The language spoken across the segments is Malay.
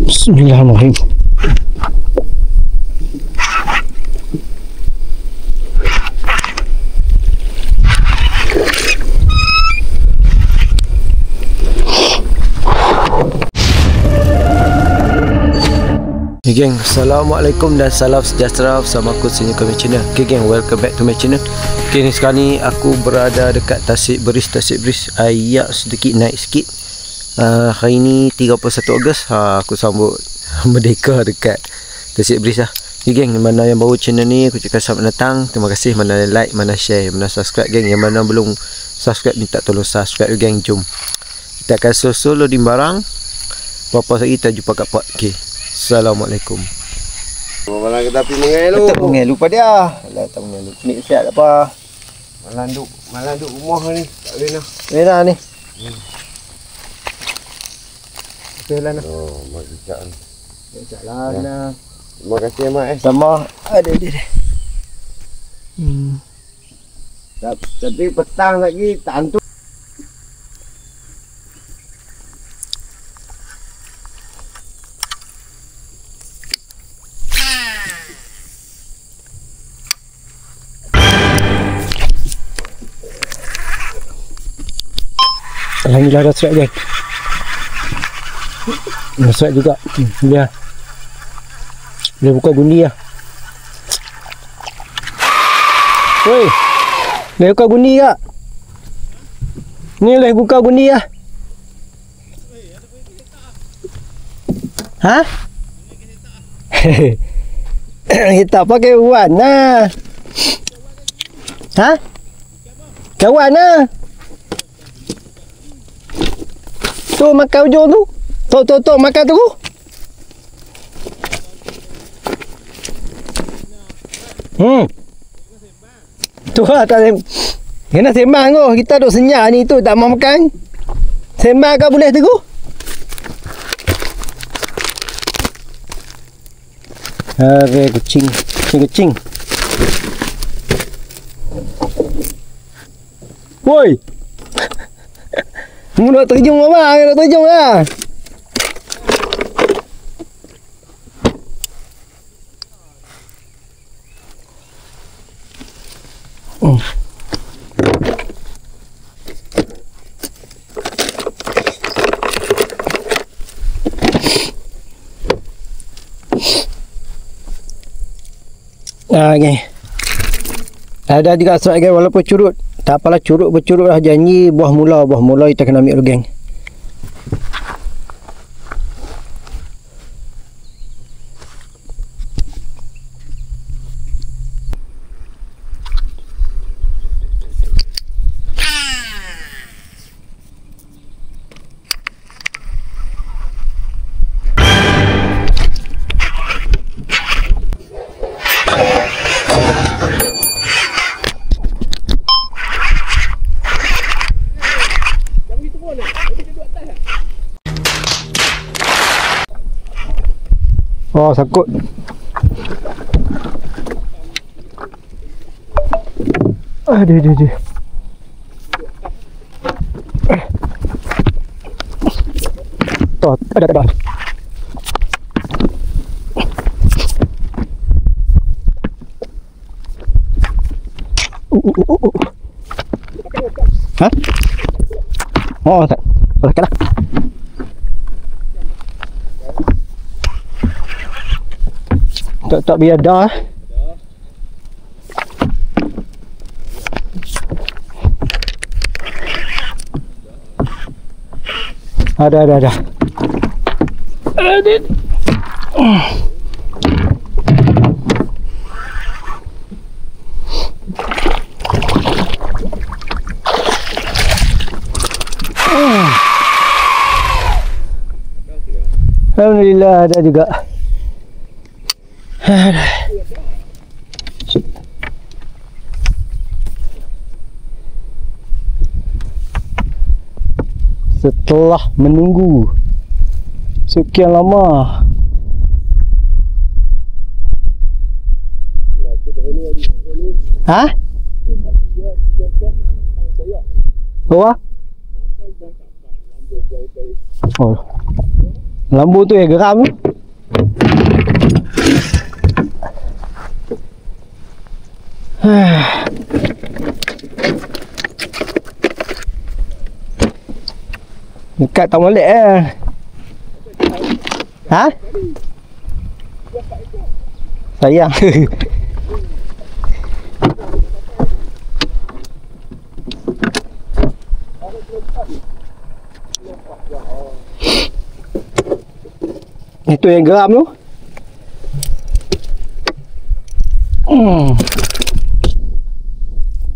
Bismillahirrahmanirrahim. Okay geng, Assalamualaikum dan salam sejahtera bersama aku Senior Kami Channel. Okay geng, welcome back to my channel. Okay ni sekarang ni aku berada dekat Tasik Beris. Ayak sedikit naik sikit. Hari ni 31 Ogos, aku sambut Merdeka dekat Tasik Beris lah. Okay geng, mana yang baru channel ni aku cakap selamat datang. Terima kasih mana like, mana share, mana subscribe geng. Yang mana belum subscribe minta tolong subscribe geng. Jom kita akan solo di barang. Berapa lagi kita jumpa kat part. Okay, Assalamualaikum. Malah kita pergi mengelu. Tak mengeluh pada dia. Alah tak mengeluh. Ni siap apa? Malah duk rumah ni. Tak boleh nak. Merah ni. Betul lah nak. Oh, mak cicak ni. Cicak lah nak. Terima kasih mak Sama. Ada. Tapi petang lagi tak antuk. Alhamdulillah dah strike geng. Dah strike juga. Dia buka gundi lah. Woi, dah buka gundi tak? Ni dah buka gundi lah. Ha? Kita pakai kawan lah. Ha? Kawan lah. Tu makan ujung tu. Tok makan tu. Tu lah tak kena sembang tu. Kita duk senyap ni tu tak mau makan. Sembang kau boleh tu. Hari kucing. Woi. Mu nak terjun apa? Nak terjun lah. Okay. Ada juga strike geng walaupun curut. Tak apalah bercurut lah, janji buah mula kita kena ambil dulu geng. Oh, sakut. Aduh. Tuh, ada. Hah? Oh, tak. Kalah. Tak biar dah. Ada. Aduh. Alhamdulillah ada juga. Setelah menunggu sekian lama, hah? Apa? Oh, Lambu tu geram tu. Dekat tak molek Ha? Sayang. Itu yang geram tu.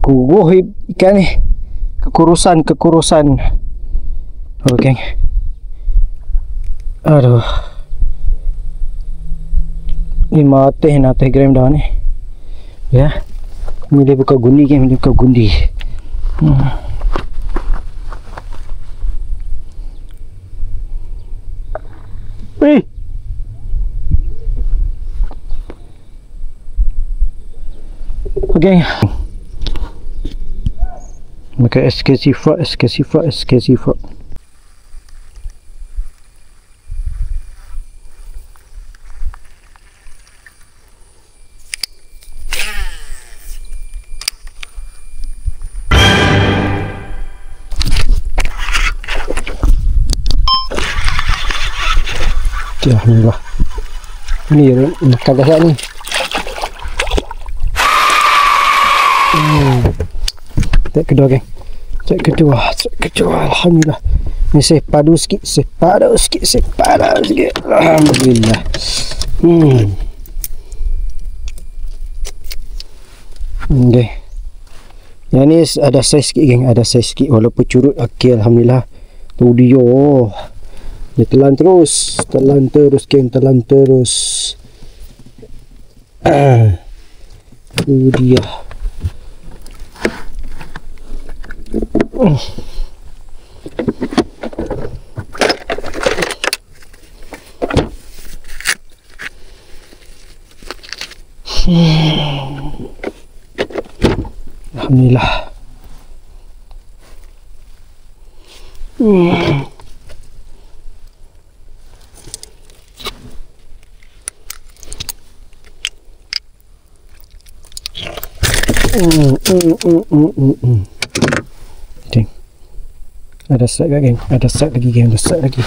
Kuruh ikan ni. Kekurusan. Okey. Aduh. 500 gram dah ni. Ya. Ni dia buka gundi kan, dia buka gundi. Wih. Okey. Maka SKC frog. Alhamdulillah. Ni makan dah ni. Cek kedua geng. Cek kedua. Alhamdulillah. Ni saya padu sikit. Alhamdulillah. Okay. Yang ni ada saiz sikit geng. Walaupun curut. Okay, alhamdulillah. Tu dia. Dia telan terus geng, itu dia. Alhamdulillah. Okay. Ada set lagi geng. Ada set lagi.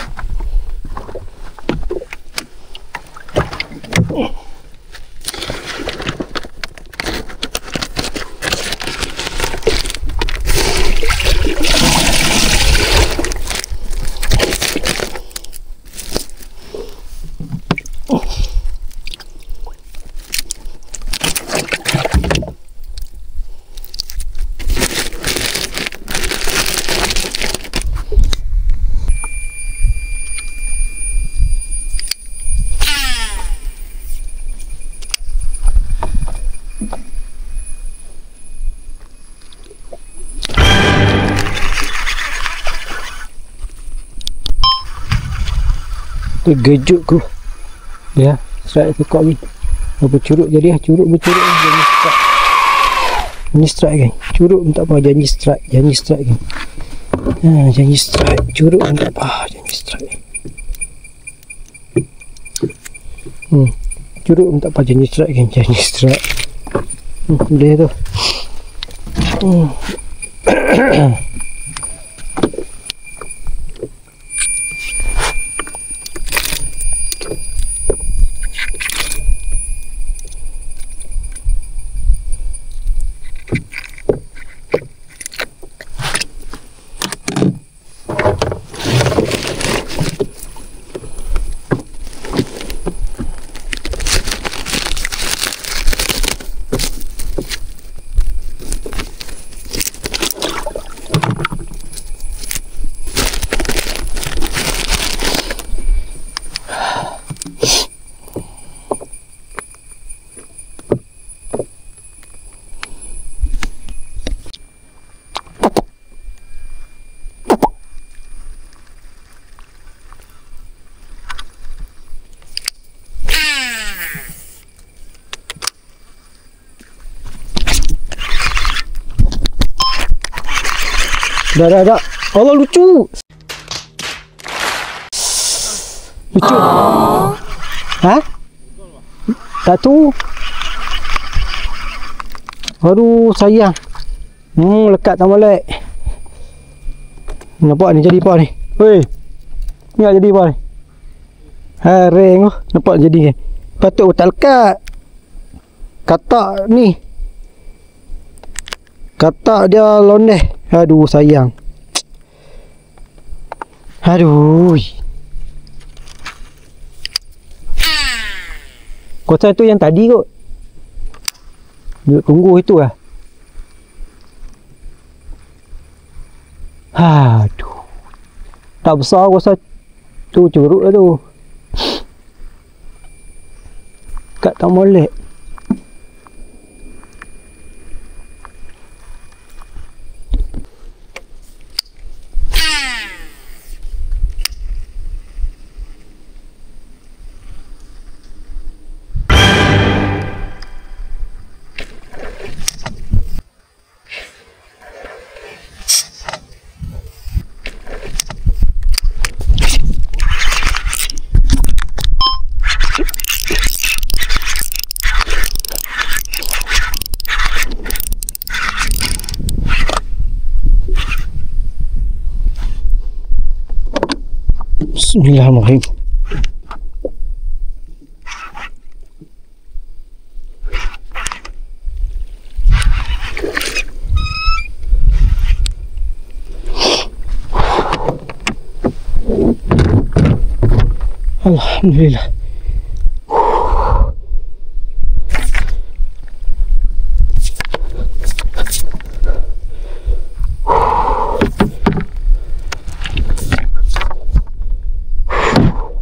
Terkejut ku. Ya, strike tekok ni. Bercuruk jadi curut bercurut jadi strike. Ini strike geng. Curut pun tak apa, janji strike geng. Janji strike. Curut pun tak apa, janji strike. Curut pun tak apa, janji strike geng. Boleh tu. Dah. Allah lucu. Pucuk. Ha? Tak tu. Aduh, sayang. Lekat tak molek. Nampak ni jadi apa ni? Weh. Ni tak jadi apa ni? Haring oh. Nampak jadi. Patut tak lekat. Katak ni. Katak dia londeh. Aduh, sayang. Aduh. Kotak tu yang tadi kot. Duduk tunggu itu lah. Aduh. Tak besar rasa tu curuk lah tu. Kat tak molek. Bismillahirrahmanirrahim. Alhamdulillah.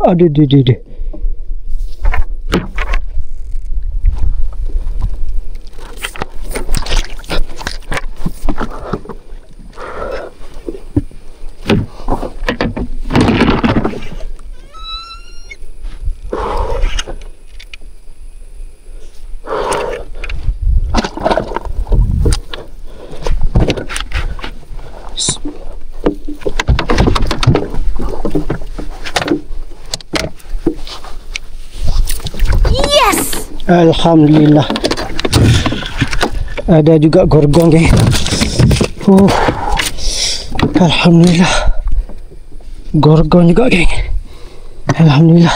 Aduh. Alhamdulillah. Ada juga gorgong geng. Alhamdulillah. Gorgong juga geng. Alhamdulillah.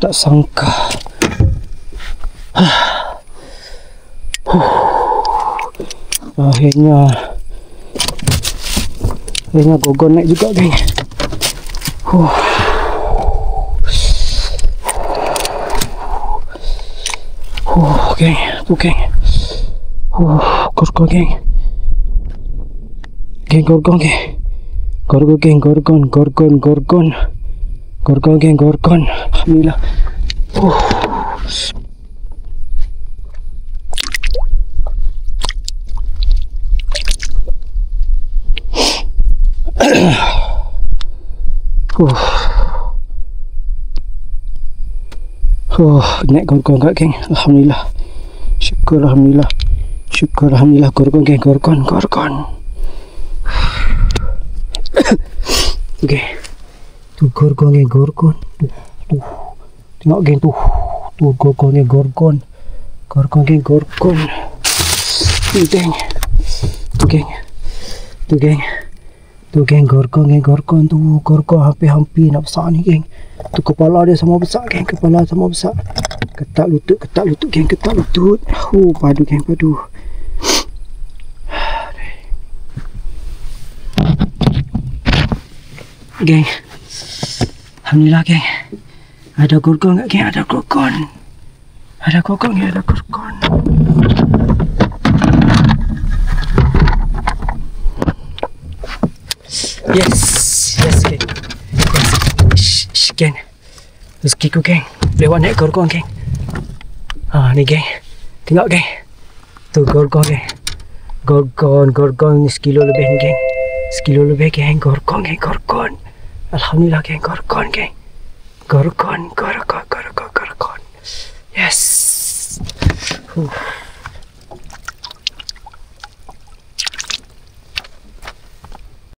Tak sangka. Akhirnya gorgong naik juga geng. Geng, tu geng. Gorgong geng. Gorgong geng. Gorgong geng, gorgong. Alhamdulillah. Naik gorgong kat geng. Alhamdulillah. Syukur alhamdulillah. Gorgong geng, gorgong. Okay. Tu gorgong geng, gorgong. Tu. Tengok geng tu. Tu gorgong geng, gorgong. Gorgong geng, gorgong. Tu geng. Tu geng, gorgong geng, gorgong. Tu gorgong hampir nak besar ni geng. Tu kepala dia sama besar geng. Ketak lutut geng, ketak lutut. Padu geng, padu. Geng. Alhamdulillah geng. Ada gorgong tak geng? Ada gorgong geng, ada gorgong. Yes geng. Geng. Rezekiku geng. Lewat naik gorgong geng. Ni geng. Tengok geng. Tu gorgong geng. Gorgong sekilo lebih ni geng. Sekilo lebih geng. Gorgong geng, gorgong. Alhamdulillah geng, gorgong geng. Gorgong. Yes.